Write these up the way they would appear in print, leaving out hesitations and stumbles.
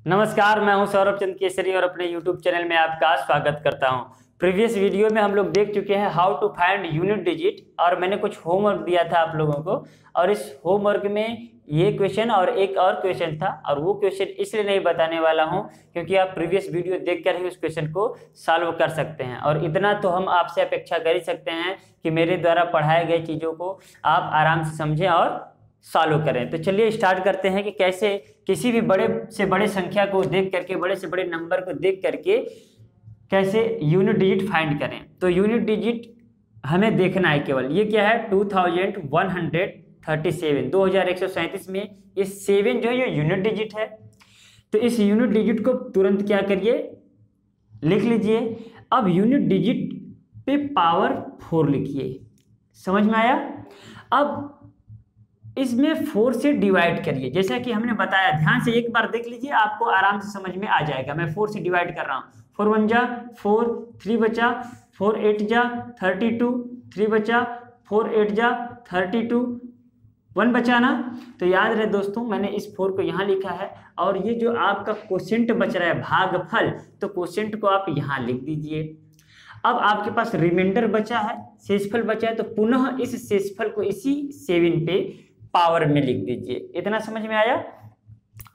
नमस्कार, मैं हूं सौरभ चंद केसरी और अपने YouTube चैनल में आपका स्वागत करता हूं। प्रीवियस वीडियो में हम लोग देख चुके हैं how to find unit digit और मैंने कुछ होमवर्क दिया था आप लोगों को और इस होमवर्क में ये क्वेश्चन और एक और क्वेश्चन था और वो क्वेश्चन इसलिए नहीं बताने वाला हूं क्योंकि आप प्रीवियस वीडियो देखकर ही उस क्वेश्चन को सॉल्व कर सकते हैं और इतना तो हम आपसे अपेक्षा कर ही सकते हैं कि मेरे द्वारा पढ़ाए गए चीज़ों को आप आराम से समझें और सॉल्व करें। तो चलिए स्टार्ट करते हैं कि कैसे किसी भी बड़े से बड़े संख्या को देख करके, बड़े से बड़े नंबर को देख करके कैसे यूनिट डिजिट फाइंड करें। तो यूनिट डिजिट हमें देखना है केवल, ये क्या है 2137, 2137 में ये 7 जो है ये यूनिट डिजिट है। तो इस यूनिट डिजिट को तुरंत क्या करिए, लिख लीजिए। अब यूनिट डिजिट पे पावर 4 लिखिए, समझ में आया। अब इसमें 4 से डिवाइड करिए, जैसा कि हमने बताया, ध्यान से एक बार देख लीजिए, आपको आराम से समझ में आ जाएगा। मैं 4 से डिवाइड कर रहा हूँ। 4 1 जा 4, 3 बचा, 4 8 जा 32, 3 बचा, 4 8 जा 32, 1 बचा ना। तो याद रहे दोस्तों, मैंने इस 4 को यहाँ लिखा है और ये जो आपका क्वोशिएंट बच रहा है भागफल, तो क्वोशिएंट को आप यहाँ लिख दीजिए। अब आपके पास रिमाइंडर बचा है, शेषफल बचा है, तो पुनः इस शेषफल को इसी 7 पे पावर में लिख दीजिए। इतना समझ में आया।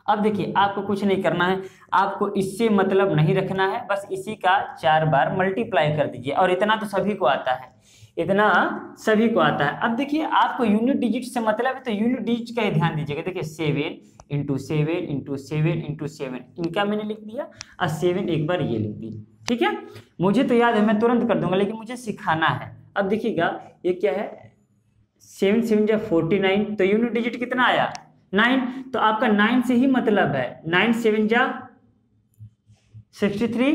अब देखिए, आपको कुछ नहीं करना है, आपको इससे मतलब नहीं रखना है, बस इसी का 4 बार मल्टीप्लाई कर दीजिए और इतना तो सभी को आता है, इतना सभी को आता है। अब देखिए, आपको यूनिट डिजिट से मतलब है तो यूनिट डिजिट का ही ध्यान दीजिएगा। देखिए 7 इंटू 7 इंटू 7 इंटू 7, इनका मैंने लिख दिया और 7 एक बार ये लिख दी। ठीक है, मुझे तो याद है, मैं तुरंत कर दूंगा, लेकिन मुझे सिखाना है। अब देखिएगा, ये क्या है 7 7 जा 49, तो यूनिट डिजिट कितना आया 9। तो आपका 9 से ही मतलब है, 9 7 जा 63,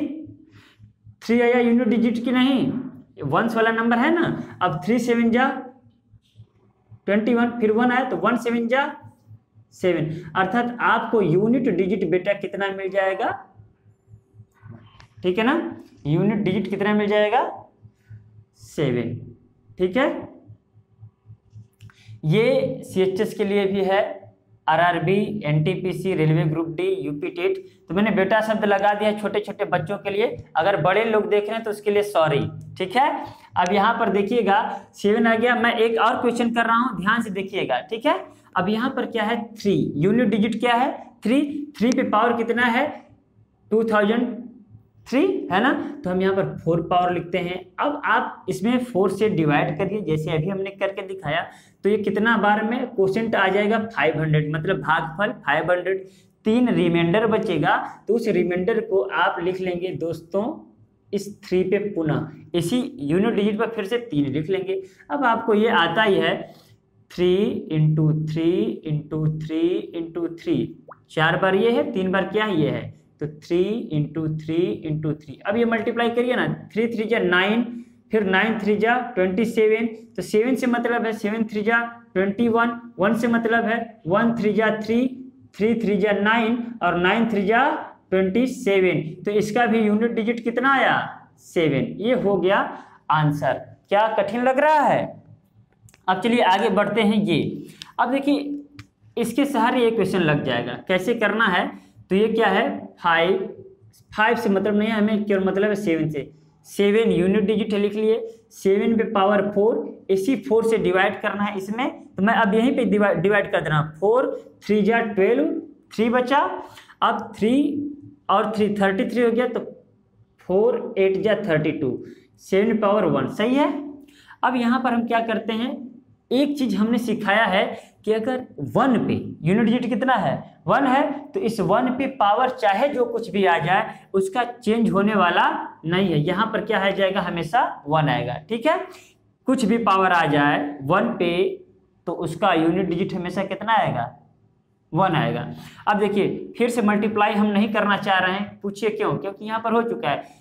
3 आया यूनिट डिजिट की नहीं, वंस वाला नंबर है ना। अब 3 7 जा 21, फिर 1 आया तो 1 7 जा 7, अर्थात आपको यूनिट डिजिट बेटा कितना मिल जाएगा, ठीक है ना। यूनिट डिजिट कितना मिल जाएगा 7। ठीक है, ये CHS के लिए भी है, RRB, NTPC, railway group D, UP TET. तो मैंने बेटा शब्द लगा दिया छोटे छोटे बच्चों के लिए, अगर बड़े लोग देख रहे हैं तो उसके लिए सॉरी। ठीक है, अब यहाँ पर देखिएगा 7 आ गया। मैं एक और क्वेश्चन कर रहा हूँ, ध्यान से देखिएगा। ठीक है, अब यहाँ पर क्या है 3, यूनिट डिजिट क्या है 3 पे पावर कितना है 2003 है ना। तो हम यहाँ पर 4 पावर लिखते हैं। अब आप इसमें 4 से डिवाइड करिए, जैसे अभी हमने करके दिखाया। तो ये कितना बार में क्वोशिएंट आ जाएगा 500, मतलब भागफल 500। 3 रिमाइंडर बचेगा, तो उस रिमाइंडर को आप लिख लेंगे दोस्तों इस 3 पे, पुनः इसी यूनिट डिजिट पर फिर से 3 लिख लेंगे। अब आपको ये आता ही है 3 इंटू 3 इंटू 3 इंटू 3, 4 बार ये है, 3 बार क्या ये है, तो 3 इंटू 3 इंटू 3। अब ये मल्टीप्लाई करिए ना, 3 3 जा 9, फिर 9 3 जा 27, तो 7 से मतलब है 7 3 जा 21, 1 से मतलब है 1 3 जा 3, 3 3 जा 9 और 9 3 जा 27। तो इसका भी यूनिट डिजिट कितना आया 7। ये हो गया आंसर। क्या कठिन लग रहा है। अब चलिए आगे बढ़ते हैं। ये अब देखिए, इसके सहारे ये क्वेश्चन लग जाएगा, कैसे करना है। तो ये क्या है 5 से मतलब नहीं है हमें, केवल मतलब है 7 से। 7 यूनिट डिजिट है, लिख लिए। 7 पे पावर 4, इसी 4 से डिवाइड करना है इसमें। तो मैं अब यहीं पे डिवाइड कर देना, 4 3 जा 12, 3 बचा। अब 3 और 3 33 हो गया, तो 4 8 जा 32, 7 पावर 1, सही है। अब यहाँ पर हम क्या करते हैं, एक चीज हमने सिखाया है कि अगर 1 पे यूनिट डिजिट कितना है 1 है, तो इस 1 पे पावर चाहे जो कुछ भी आ जाए उसका चेंज होने वाला नहीं है। यहाँ पर क्या आ जाएगा, हमेशा 1 आएगा। ठीक है, कुछ भी पावर आ जाए 1 पे तो उसका यूनिट डिजिट हमेशा कितना आएगा 1 आएगा। अब देखिए, फिर से मल्टीप्लाई हम नहीं करना चाह रहे हैं, पूछिए क्यों, क्योंकि यहाँ पर हो चुका है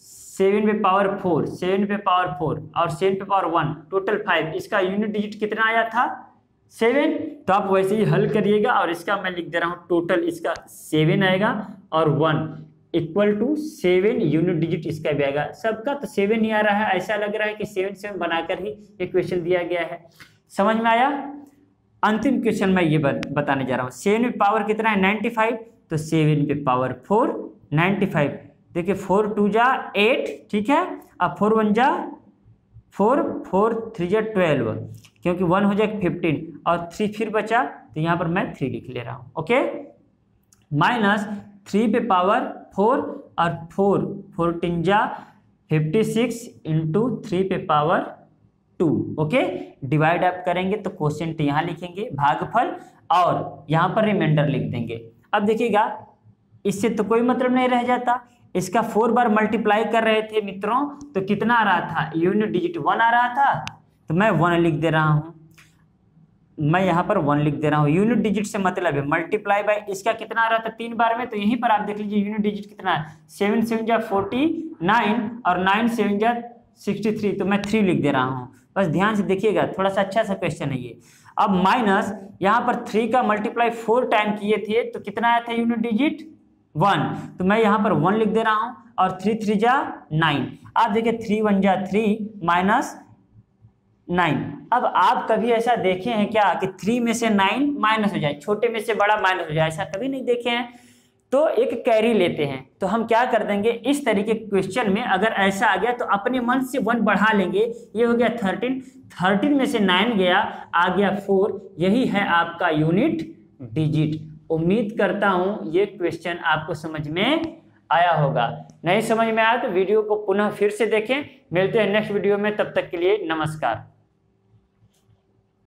7 पे पावर 4, 7 पे पावर 4 और 7 पे पावर 1, टोटल 5। इसका यूनिट डिजिट कितना आया था 7। तो आप वैसे ही हल करिएगा और इसका मैं लिख दे रहा हूँ, टोटल इसका 7 आएगा और 1 इक्वल टू 7 यूनिट डिजिट इसका भी आएगा। सबका तो 7 ही आ रहा है, ऐसा लग रहा है कि 7 7 बनाकर ही ये क्वेश्चन दिया गया है। समझ में आया। अंतिम क्वेश्चन मैं ये बताने जा रहा हूँ। 7 में पावर कितना है 95, तो 7 पे पावर 4 95। देखिए 4 2 जा 8, ठीक है। अब 4 1 जा 4, 4 3 जा 12, क्योंकि 1 हो जाए 15 और 3 फिर बचा, तो यहाँ पर मैं 3 लिख ले रहा हूँ। ओके, माइनस 3 पे पावर 4 और 4 14 जा 56 इंटू 3 पे पावर 2। ओके, डिवाइड आप करेंगे तो क्वोशिएंट यहाँ लिखेंगे भागफल और यहाँ पर रिमाइंडर लिख देंगे। अब देखिएगा इससे तो कोई मतलब नहीं रह जाता, इसका 4 बार मल्टीप्लाई कर रहे थे मित्रों, तो कितना आ रहा था, यूनिट डिजिट 1 आ रहा था, तो मैं 1 लिख दे रहा हूँ, मैं यहाँ पर 1 लिख दे रहा हूँ। यूनिट डिजिट से मतलब है मल्टीप्लाई बाय, इसका कितना आ रहा था 3 बार में, तो यहीं पर आप देख लीजिए यूनिट डिजिट कितना है, 7 7 जा 49 और 9 7 जा 63, तो मैं 3 लिख दे रहा हूँ। बस ध्यान से देखिएगा, थोड़ा सा अच्छा सा क्वेश्चन है ये। अब माइनस यहाँ पर 3 का मल्टीप्लाई 4 टाइम किए थे, तो कितना आया था यूनिट डिजिट 1, तो मैं यहाँ पर 1 लिख दे रहा हूँ और 3 3 जा 9। आप देखिए 3 1 जा 3 माइनस 9। अब आप कभी ऐसा देखे हैं क्या कि 3 में से 9 माइनस हो जाए, छोटे में से बड़ा माइनस हो जाए, ऐसा कभी नहीं देखे हैं। तो एक कैरी लेते हैं, तो हम क्या कर देंगे, इस तरीके के क्वेश्चन में अगर ऐसा आ गया तो अपने मन से 1 बढ़ा लेंगे। ये हो गया 13 में से 9 गया, आ गया 4, यही है आपका यूनिट डिजिट। उम्मीद करता हूं ये क्वेश्चन आपको समझ में आया होगा। नहीं समझ में आया तो वीडियो को पुनः फिर से देखें। मिलते हैं नेक्स्ट वीडियो में, तब तक के लिए नमस्कार।